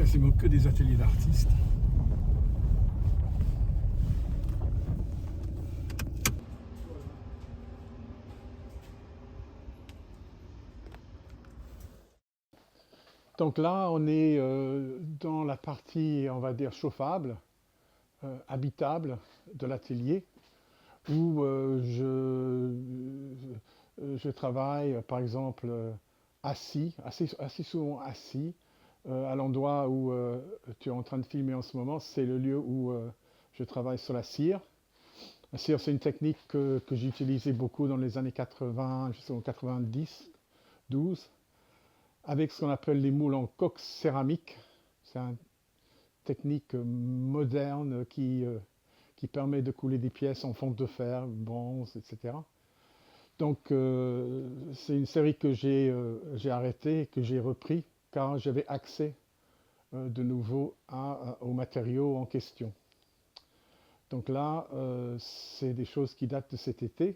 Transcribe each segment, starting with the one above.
quasiment que des ateliers d'artistes. Donc là, on est dans la partie, on va dire, chauffable, habitable de l'atelier, où je travaille, par exemple, assez souvent assis, à l'endroit où tu es en train de filmer en ce moment. C'est le lieu où je travaille sur la cire. La cire, c'est une technique que j'ai utilisée beaucoup dans les années 80, jusqu'en 90, 12, avec ce qu'on appelle les moules en coque céramique. C'est une technique moderne qui permet de couler des pièces en fonte de fer, bronze, etc. Donc c'est une série que j'ai arrêtée, que j'ai repris, car j'avais accès de nouveau aux matériaux en question. Donc là, c'est des choses qui datent de cet été,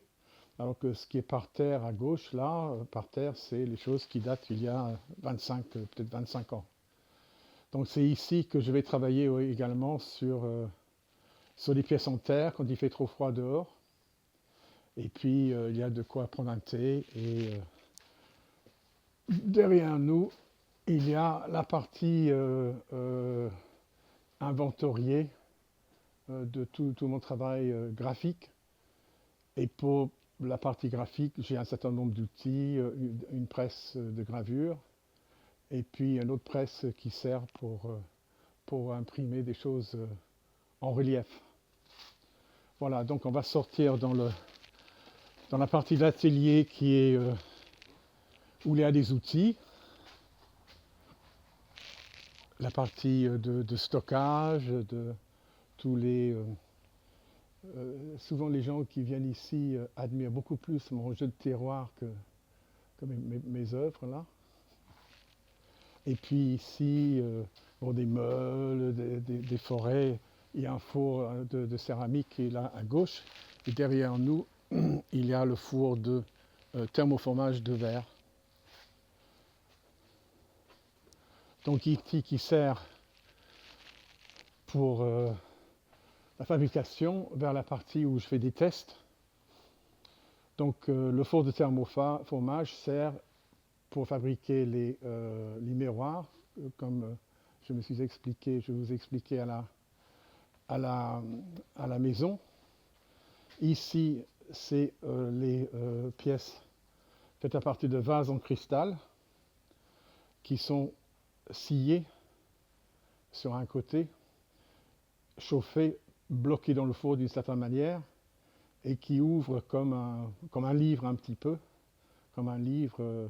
alors que ce qui est par terre à gauche, là, par terre, c'est les choses qui datent il y a peut-être 25 ans. Donc c'est ici que je vais travailler également sur des pièces en terre quand il fait trop froid dehors. Et puis il y a de quoi prendre un thé. Et derrière nous, il y a la partie inventoriée de tout mon travail graphique. Et pour la partie graphique, j'ai un certain nombre d'outils, une presse de gravure, et puis une autre presse qui sert pour imprimer des choses en relief. Voilà, donc on va sortir dans la partie de l'atelier qui est où il y a des outils, la partie de stockage, de tous les... souvent les gens qui viennent ici admirent beaucoup plus mon jeu de terroir que mes œuvres là. Et puis ici, pour des meules, des forêts, il y a un four de céramique qui est là à gauche. Et derrière nous, il y a le four de thermoformage de verre. Donc ici qui sert pour la fabrication vers la partie où je fais des tests. Donc le four de thermoformage sert pour fabriquer les miroirs, comme je vous ai expliqué à la maison. Ici, c'est les pièces faites à partir de vases en cristal qui sont sciées sur un côté, chauffées, bloquées dans le four d'une certaine manière et qui ouvrent comme un livre un petit peu, comme un livre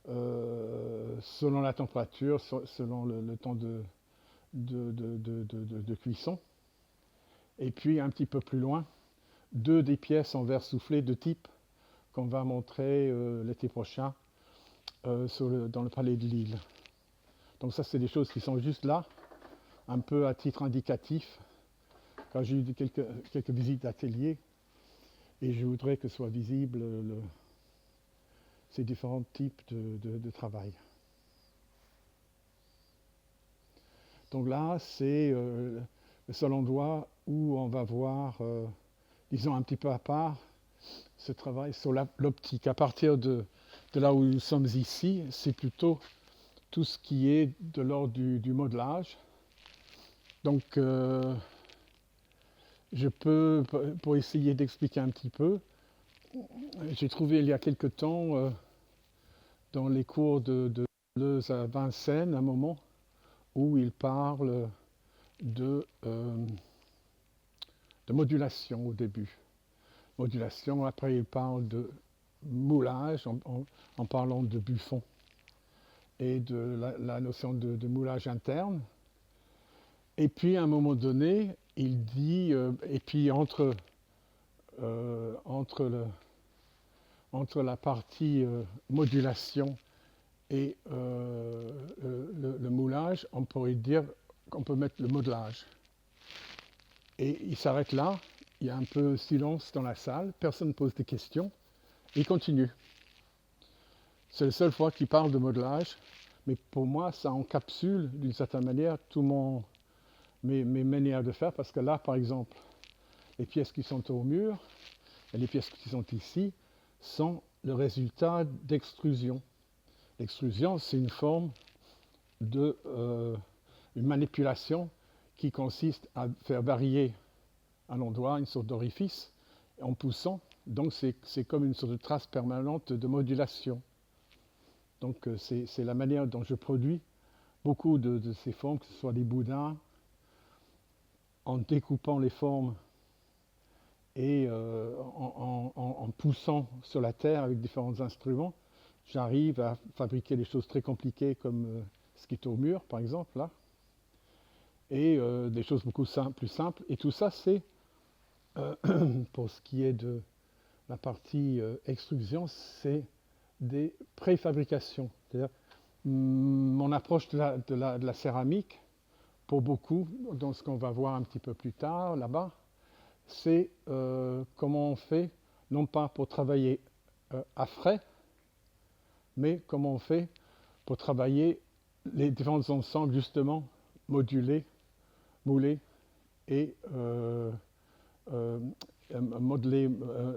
selon la température, selon le temps de cuisson. Et puis un petit peu plus loin, des pièces en verre soufflé de type qu'on va montrer l'été prochain dans le palais de Lille. Donc ça, c'est des choses qui sont juste là, un peu à titre indicatif, quand j'ai eu quelques visites d'atelier, et je voudrais que soit visible ces différents types de travail. Donc là, c'est le seul endroit où on va voir, disons un petit peu à part, ce travail sur l'optique. À partir de là où nous sommes ici, c'est plutôt tout ce qui est de l'ordre du modelage. Donc, je peux, pour essayer d'expliquer un petit peu, j'ai trouvé il y a quelque temps, dans les cours de Deleuze à Vincennes, un moment où il parle de modulation au début. Modulation, après il parle de moulage en parlant de Buffon et de la notion de moulage interne. Et puis à un moment donné, il dit, et puis entre la partie modulation et le moulage, on pourrait dire qu'on peut mettre le modelage. Et il s'arrête là, il y a un peu de silence dans la salle, personne ne pose des questions, et il continue. C'est la seule fois qu'il parle de modelage, Mais pour moi, ça encapsule d'une certaine manière mes manières de faire, parce que là, par exemple, les pièces qui sont au mur et les pièces qui sont ici sont le résultat d'extrusion. L'extrusion, c'est une forme une manipulation qui consiste à faire varier un endroit, une sorte d'orifice, en poussant. Donc c'est comme une sorte de trace permanente de modulation. Donc c'est la manière dont je produis beaucoup de ces formes, que ce soit des boudins, en découpant les formes et en poussant sur la terre avec différents instruments, j'arrive à fabriquer des choses très compliquées comme ce qui est au mur, par exemple, là, et des choses beaucoup plus simples. Et tout ça, c'est, pour ce qui est de la partie extrusion, c'est des préfabrications. C'est-à-dire, mon approche de la céramique, pour beaucoup, dans ce qu'on va voir un petit peu plus tard, là-bas, c'est comment on fait, non pas pour travailler à frais, mais comment on fait pour travailler les différents ensembles, justement, modulés, moulés et modelés,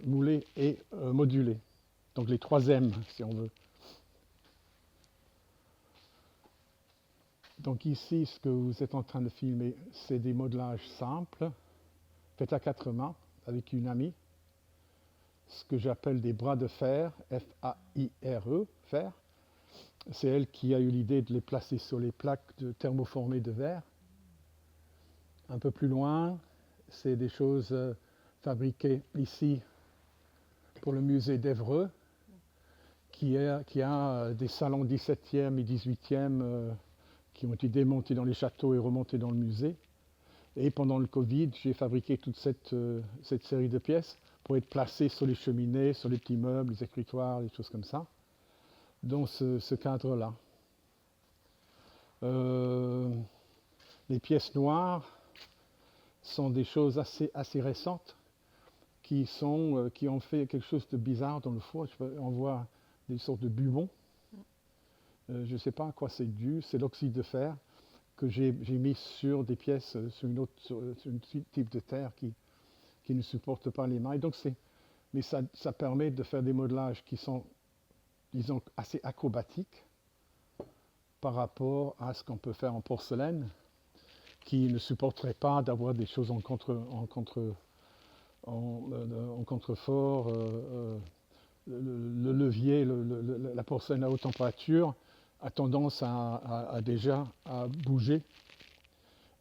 moulés et modulés. Donc les 3 M, si on veut. Donc ici, ce que vous êtes en train de filmer, c'est des modelages simples, faits à 4 mains, avec une amie. Ce que j'appelle des bras de fer, F-A-I-R-E, fer. C'est elle qui a eu l'idée de les placer sur les plaques thermoformées de verre. Un peu plus loin, c'est des choses fabriquées ici pour le musée d'Évreux, qui a des salons 17e et 18e qui ont été démontés dans les châteaux et remontés dans le musée. Et pendant le Covid, j'ai fabriqué toute cette série de pièces pour être placées sur les cheminées, sur les petits meubles, les écritoires, les choses comme ça, dans ce cadre-là. Les pièces noires sont des choses assez récentes qui ont fait quelque chose de bizarre dans le four. On voit des sortes de bubons. Je ne sais pas à quoi c'est dû. C'est l'oxyde de fer que j'ai mis sur des pièces, sur un type de terre qui ne supporte pas l'émail. Donc mais ça permet de faire des modelages qui sont, disons, assez acrobatiques par rapport à ce qu'on peut faire en porcelaine, qui ne supporterait pas d'avoir des choses en contrefort. Le levier, la porcelaine à haute température a tendance à bouger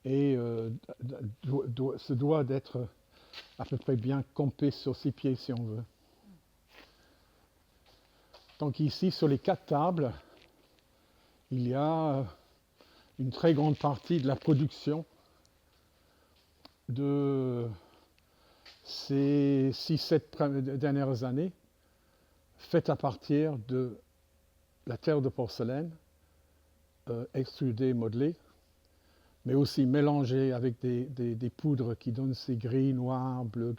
et se doit d'être à peu près bien campé sur ses pieds si on veut. Donc ici, sur les 4 tables, il y a une très grande partie de la production de ces 6-7 dernières années, faite à partir de la terre de porcelaine, extrudée, modelée, mais aussi mélangée avec des poudres qui donnent ces gris noirs, bleu,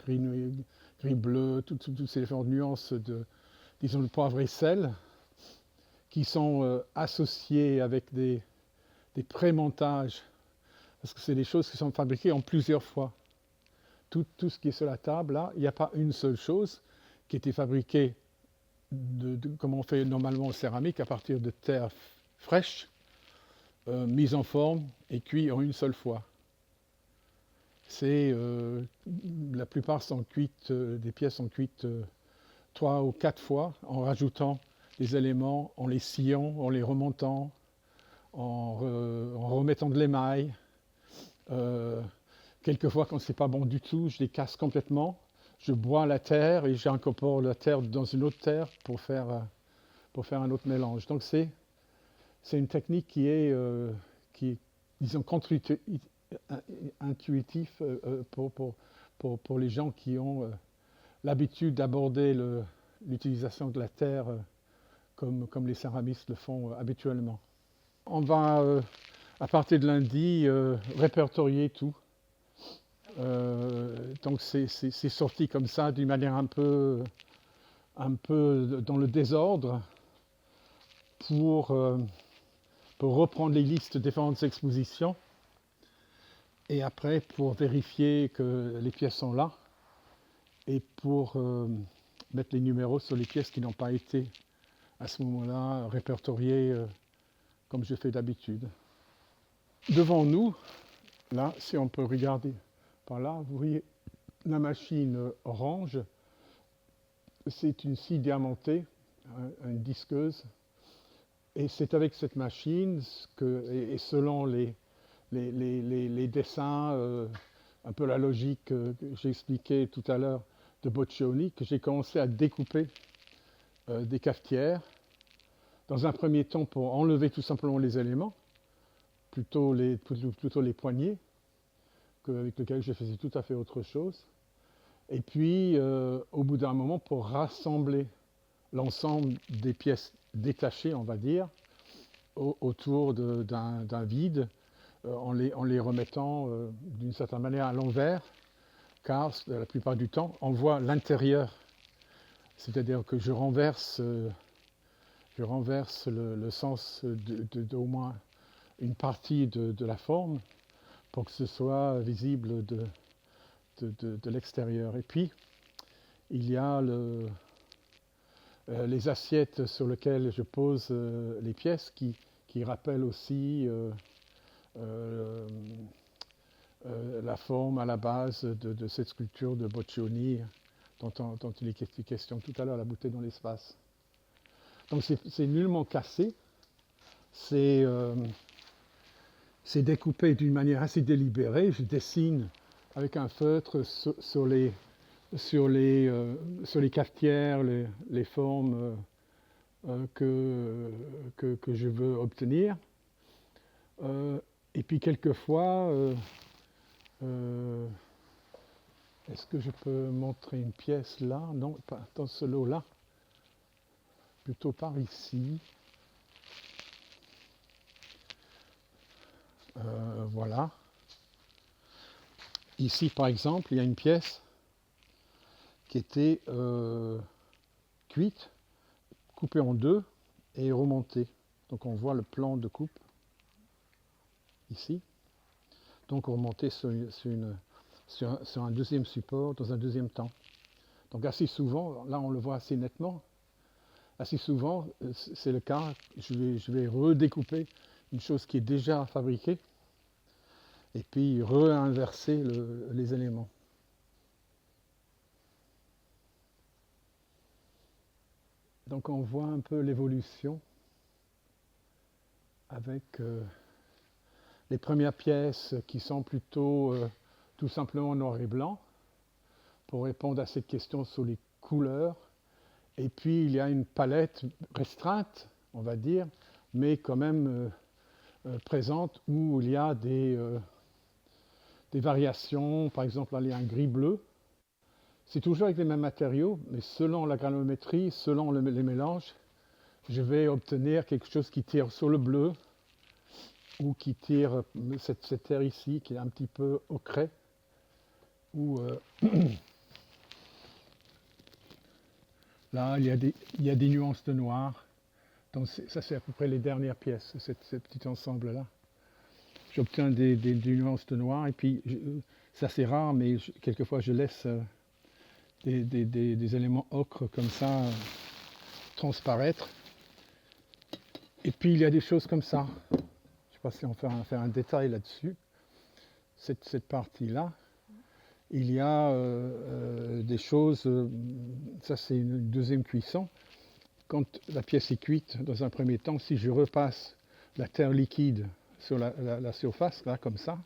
gris bleu, toutes ces différentes nuances disons, de poivre et sel, qui sont associées avec des pré-montages, parce que c'est des choses qui sont fabriquées en plusieurs fois. Tout ce qui est sur la table, là, il n'y a pas une seule chose qui a été fabriquée comme on fait normalement en céramique, à partir de terre fraîche, mise en forme et cuite en une seule fois. La plupart sont cuites, des pièces sont cuites 3 ou 4 fois, en rajoutant des éléments, en les sciant, en les remontant, en remettant de l'émail. Quelquefois, quand c'est pas bon du tout, je les casse complètement. Je bois la terre et j'incorpore la terre dans une autre terre pour faire un autre mélange. Donc c'est une technique qui est disons, contre-intuitif pour les gens qui ont l'habitude d'aborder l'utilisation de la terre comme les céramistes le font habituellement. On va, à partir de lundi, répertorier tout. Donc c'est sorti comme ça d'une manière un peu dans le désordre pour pour reprendre les listes des différentes expositions et après pour vérifier que les pièces sont là et pour mettre les numéros sur les pièces qui n'ont pas été à ce moment-là répertoriées comme je fais d'habitude. Devant nous, là, si on peut regarder par là, vous voyez la machine orange, c'est une scie diamantée, une disqueuse, et c'est avec cette machine et selon les dessins, un peu la logique que j'ai expliqué tout à l'heure de Boccioni, que j'ai commencé à découper des cafetières, dans un premier temps pour enlever tout simplement les éléments, plutôt les poignées, avec lesquels je faisais tout à fait autre chose. Et puis, au bout d'un moment, pour rassembler l'ensemble des pièces détachées, on va dire, autour d'un vide, en les remettant d'une certaine manière à l'envers, car la plupart du temps, on voit l'intérieur. C'est-à-dire que je renverse le sens d'au moins une partie de la forme pour que ce soit visible de l'extérieur. Et puis, il y a les assiettes sur lesquelles je pose les pièces qui rappellent aussi la forme à la base de cette sculpture de Boccioni dont il est question tout à l'heure, la bouteille dans l'espace. Donc c'est nullement cassé, c'est découpé d'une manière assez délibérée. Je dessine avec un feutre sur les cafetières, les formes que je veux obtenir. Et puis quelquefois, est-ce que je peux montrer une pièce là? Non, pas dans ce lot-là. Plutôt par ici. Voilà. Ici, par exemple, il y a une pièce qui était cuite, coupée en deux et remontée. Donc on voit le plan de coupe ici. Donc remonté sur un deuxième support dans un deuxième temps. Donc assez souvent, là on le voit assez nettement, assez souvent c'est le cas, je vais redécouper une chose qui est déjà fabriquée et puis réinverser les éléments. Donc on voit un peu l'évolution avec les premières pièces qui sont plutôt tout simplement noir et blanc pour répondre à cette question sur les couleurs. Et puis il y a une palette restreinte, on va dire, mais quand même présente où il y a des variations. Par exemple, là il y a un gris-bleu. C'est toujours avec les mêmes matériaux, mais selon la granulométrie, selon les mélanges, je vais obtenir quelque chose qui tire sur le bleu ou qui tire cette terre ici qui est un petit peu ocrée. Ou là, il y a des nuances de noir. Donc ça, c'est à peu près les dernières pièces, ce petit ensemble-là. J'obtiens des nuances de noir et puis, ça c'est rare, mais quelquefois je laisse des éléments ocre comme ça transparaître. Et puis il y a des choses comme ça. Je ne sais pas si on fait un détail là-dessus. Cette partie-là. Il y a des choses, ça c'est une deuxième cuisson. Quand la pièce est cuite, dans un premier temps, si je repasse la terre liquide sur la surface, là comme ça,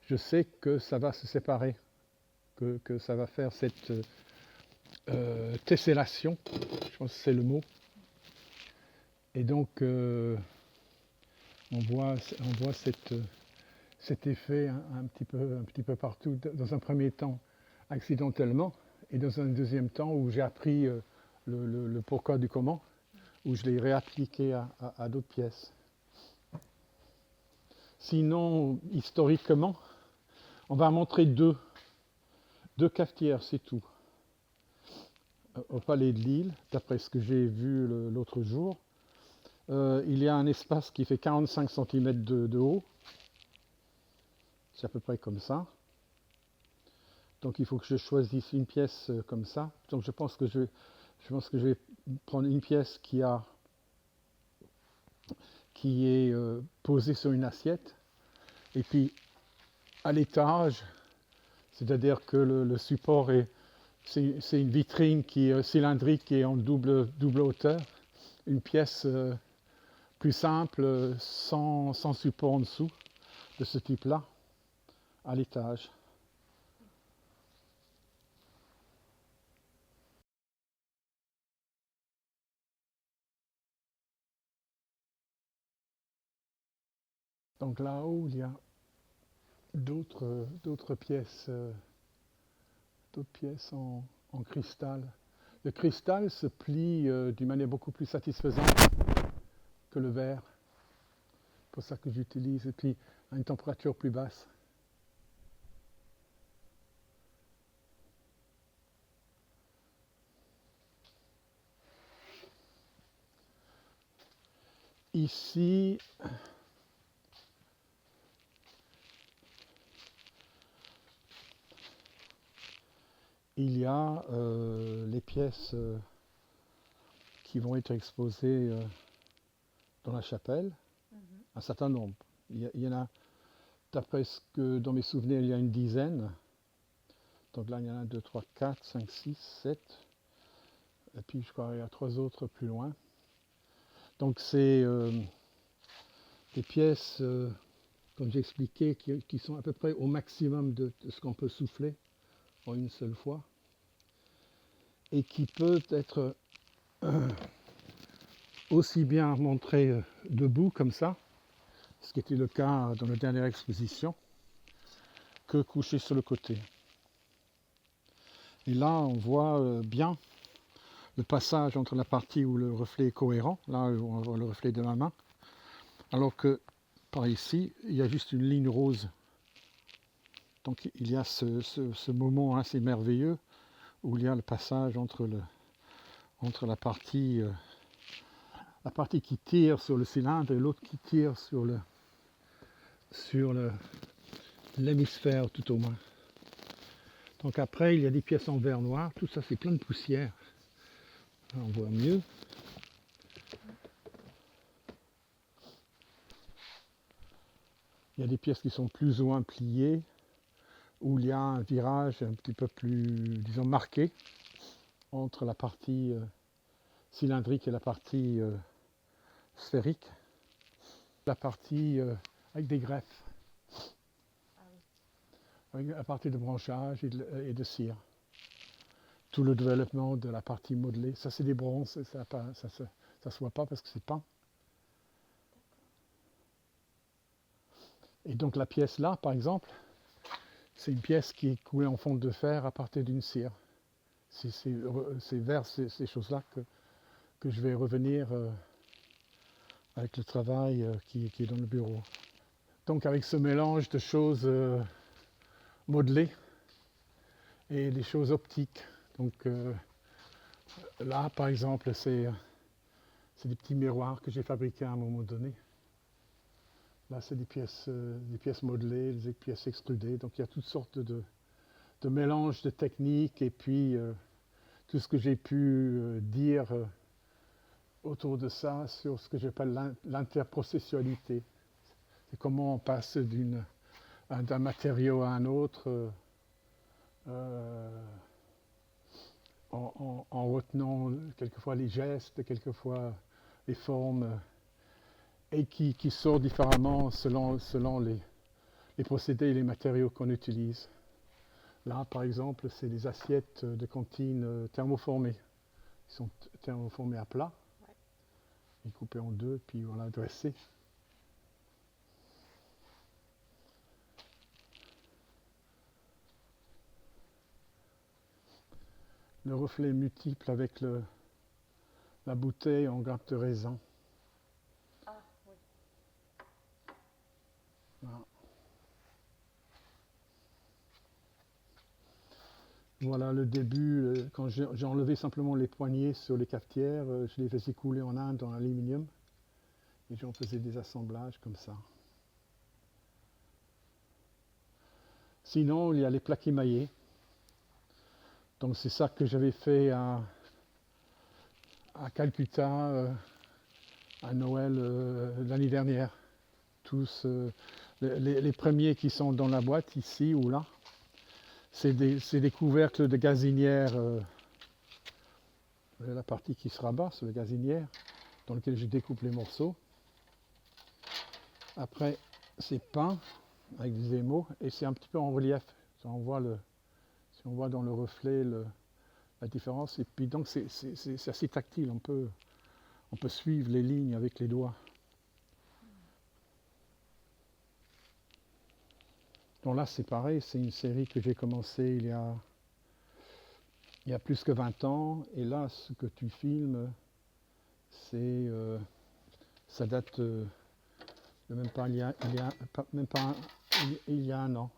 je sais que ça va se séparer, que ça va faire cette tessellation, je pense que c'est le mot. Et donc on voit cet effet un petit peu partout, dans un premier temps accidentellement, et dans un deuxième temps où j'ai appris le pourquoi du comment, où je l'ai réappliqué à d'autres pièces. Sinon, historiquement, on va montrer deux cafetières, c'est tout. Au Palais de Lille, d'après ce que j'ai vu l'autre jour, il y a un espace qui fait 45 cm de haut. C'est à peu près comme ça. Donc il faut que je choisisse une pièce comme ça. Donc je pense que je vais prendre une pièce qui est posée sur une assiette. Et puis à l'étage, c'est-à-dire que le support c'est une vitrine qui est cylindrique et en double hauteur. Une pièce plus simple, sans support en dessous, de ce type-là, à l'étage. Donc là-haut, il y a d'autres pièces, en cristal. Le cristal se plie d'une manière beaucoup plus satisfaisante que le verre. C'est pour ça que j'utilise, et puis à une température plus basse. Ici, il y a les pièces qui vont être exposées dans la chapelle, un certain nombre. Il y en a, d'après ce que dans mes souvenirs, il y a une dizaine. Donc là, il y en a 2, 3, 4, 5, 6, 7. Et puis je crois qu'il y a 3 autres plus loin. Donc c'est des pièces, comme j'ai expliqué, qui sont à peu près au maximum de ce qu'on peut souffler en une seule fois. Et qui peut être aussi bien montré debout comme ça, ce qui était le cas dans la dernière exposition, que couché sur le côté. Et là, on voit bien le passage entre la partie où le reflet est cohérent, là où on voit le reflet de ma main, alors que par ici, il y a juste une ligne rose. Donc il y a ce moment assez merveilleux où il y a le passage entre la partie qui tire sur le cylindre et l'autre qui tire sur l'hémisphère tout au moins. Donc après, il y a des pièces en verre noir, tout ça c'est plein de poussière. Là, on voit mieux. Il y a des pièces qui sont plus ou moins pliées, où il y a un virage un petit peu plus, disons, marqué entre la partie cylindrique et la partie sphérique. La partie avec des greffes, à partir de branchage et de cire. Tout le développement de la partie modelée, ça c'est des bronzes, ça se voit pas parce que c'est peint. Et donc la pièce là, par exemple, c'est une pièce qui est coulée en fonte de fer à partir d'une cire. C'est vers ces choses-là que je vais revenir avec le travail qui est dans le bureau. Donc avec ce mélange de choses modelées et des choses optiques. Donc là, par exemple, c'est des petits miroirs que j'ai fabriqués à un moment donné. Là, c'est des pièces modelées, des pièces extrudées. Donc il y a toutes sortes de mélanges de techniques et puis tout ce que j'ai pu dire autour de ça sur ce que j'appelle l'interprocessualité. C'est comment on passe d'un matériau à un autre en retenant quelquefois les gestes, quelquefois les formes, et qui sort différemment selon les procédés et les matériaux qu'on utilise. Là, par exemple, c'est des assiettes de cantine thermoformées. Ils sont thermoformés à plat, et coupés en deux, puis voilà, dressés. Le reflet multiple avec la bouteille en grappe de raisin. Ah, oui. Voilà. Voilà le début, quand j'ai enlevé simplement les poignées sur les cafetières, je les faisais couler en Inde en aluminium. Et j'en faisais des assemblages comme ça. Sinon, il y a les plaques émaillées. Donc c'est ça que j'avais fait à Calcutta à Noël l'année dernière. Tous les premiers qui sont dans la boîte, ici ou là, c'est des couvercles de gazinière. La partie qui se rabat, c'est le gazinière, dans lequel je découpe les morceaux. Après, c'est peint avec des émaux et c'est un petit peu en relief. Si on voit dans le reflet la différence. Et puis donc c'est assez tactile, on peut suivre les lignes avec les doigts. Donc là c'est pareil, c'est une série que j'ai commencée il y a plus que 20 ans. Et là ce que tu filmes, ça date de même pas il y a un an.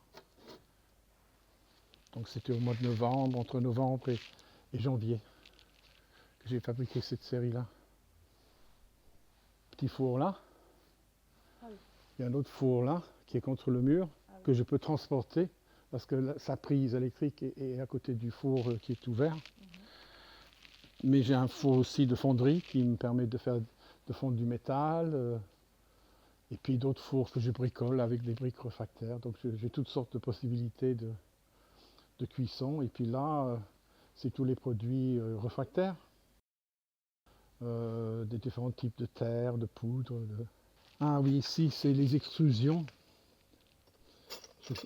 Donc c'était au mois de novembre, entre novembre et janvier, que j'ai fabriqué cette série-là. Petit four là. Ah oui. Il y a un autre four là, qui est contre le mur, Ah oui. que je peux transporter, parce que sa prise électrique est à côté du four qui est ouvert. Mais j'ai un four aussi de fonderie qui me permet de fondre du métal. Et puis d'autres fours que je bricole avec des briques réfractaires. Donc j'ai toutes sortes de possibilités de cuisson. Et puis là, c'est tous les produits réfractaires. Des différents types de terre, de poudre. Ah oui, ici c'est les extrusions.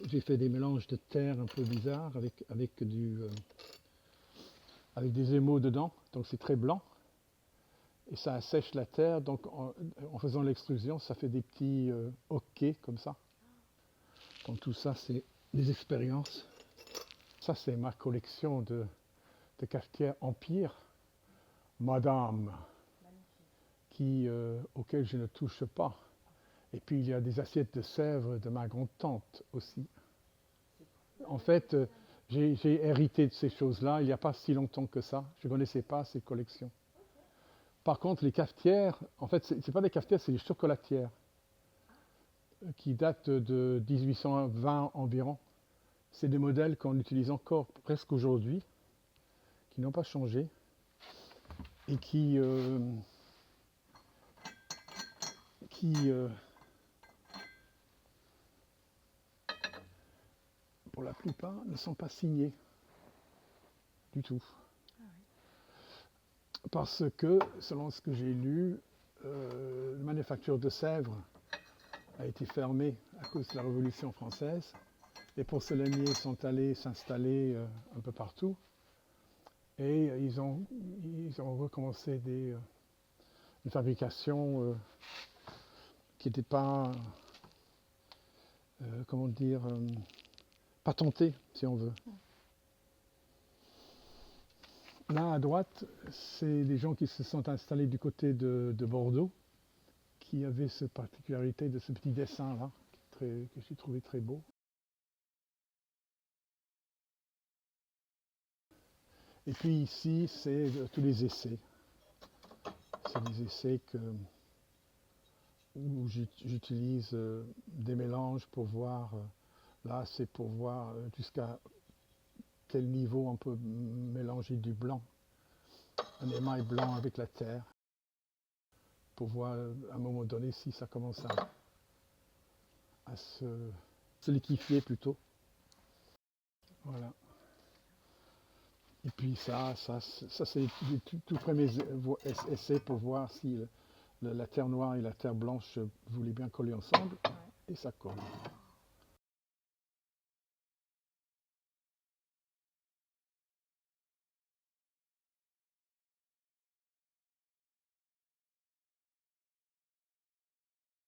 J'ai fait des mélanges de terre un peu bizarres avec des émaux dedans. Donc c'est très blanc. Et ça assèche la terre, donc en faisant l'extrusion, ça fait des petits hoquets comme ça. Donc tout ça, c'est des expériences. Ça, c'est ma collection de cafetières Empire, Madame, auxquelles je ne touche pas. Et puis il y a des assiettes de Sèvres de ma grande-tante aussi. En fait, j'ai hérité de ces choses-là il n'y a pas si longtemps que ça. Je ne connaissais pas ces collections. Par contre, les cafetières, en fait, c'est pas des cafetières, c'est des chocolatières qui datent de 1820 environ. C'est des modèles qu'on utilise encore presque aujourd'hui, qui n'ont pas changé et qui pour la plupart, ne sont pas signés du tout. Parce que, selon ce que j'ai lu, la manufacture de Sèvres a été fermée à cause de la Révolution française. Les porcelainiers sont allés s'installer un peu partout. Et ils ont recommencé une fabrication qui n'était pas, patentée, si on veut. Là, à droite, c'est des gens qui se sont installés du côté de Bordeaux, qui avaient cette particularité de ce petit dessin-là, que j'ai trouvé très beau. Et puis ici, c'est tous les essais. C'est des essais où j'utilise des mélanges pour voir, là c'est pour voir jusqu'à quel niveau on peut mélanger du blanc, un émail blanc avec la terre, pour voir à un moment donné si ça commence à se liquéfier plutôt. Voilà. Et puis ça c'est les tout premiers essais pour voir si la terre noire et la terre blanche voulaient bien coller ensemble, et ça colle.